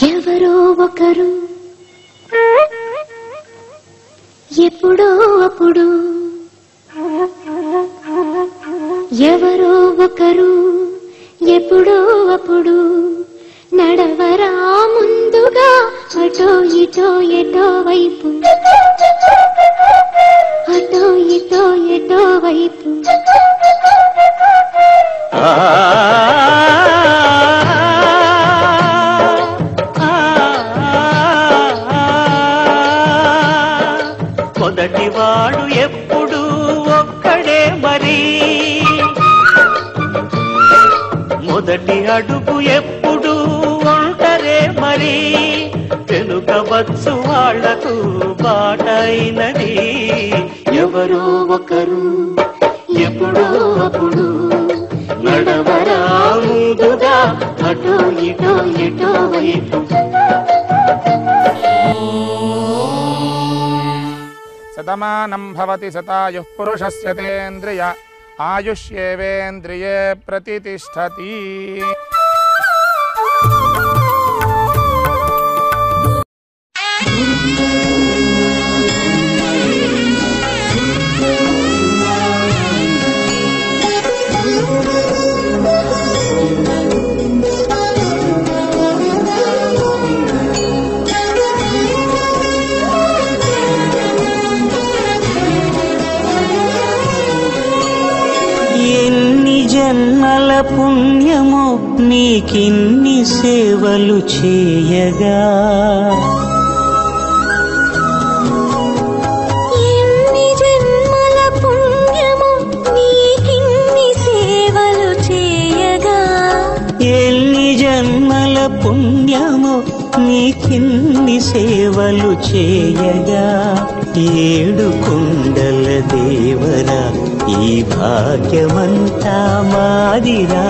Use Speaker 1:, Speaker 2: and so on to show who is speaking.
Speaker 1: ఎవరో ఒకరు ఎప్పుడో అప్పుడు, ఎవరో ఒకరు ఎప్పుడో అప్పుడు నడవరా ముందుగా అటో ఇటో ఎటో వైపు, అటో ఇటో ఎటో వైపు.
Speaker 2: మొదటివాడు ఎప్పుడు ఒక్కడే మరి, మొదటి అడుగు ఎప్పుడు ఒంటరే మరి, వెనుకవచ్చు వాళ్లకు బాటైనది. ఎవరో ఒకరు ఎప్పుడో అప్పుడు నడవరా ముందుగా అటో ఇటో ఎటో వైపు.
Speaker 3: శతమానం భవతి శతాయుః పురుషస్య తేంద్రియ ఆయుష్యేవేంద్రియే ప్రతిష్టతి.
Speaker 2: జన్మల పుణ్యము నీకిన్ని సేవలు చేయగా,
Speaker 1: ఎన్ని జన్మల పుణ్యము నీకిన్ని సేవలు చేయగా,
Speaker 2: ఎన్ని జన్మల పుణ్యము నీకిన్ని సేవలు చేయగా, ఏడు కొండల దేవరా ఈ భాగ్యమంతా మాదిరా,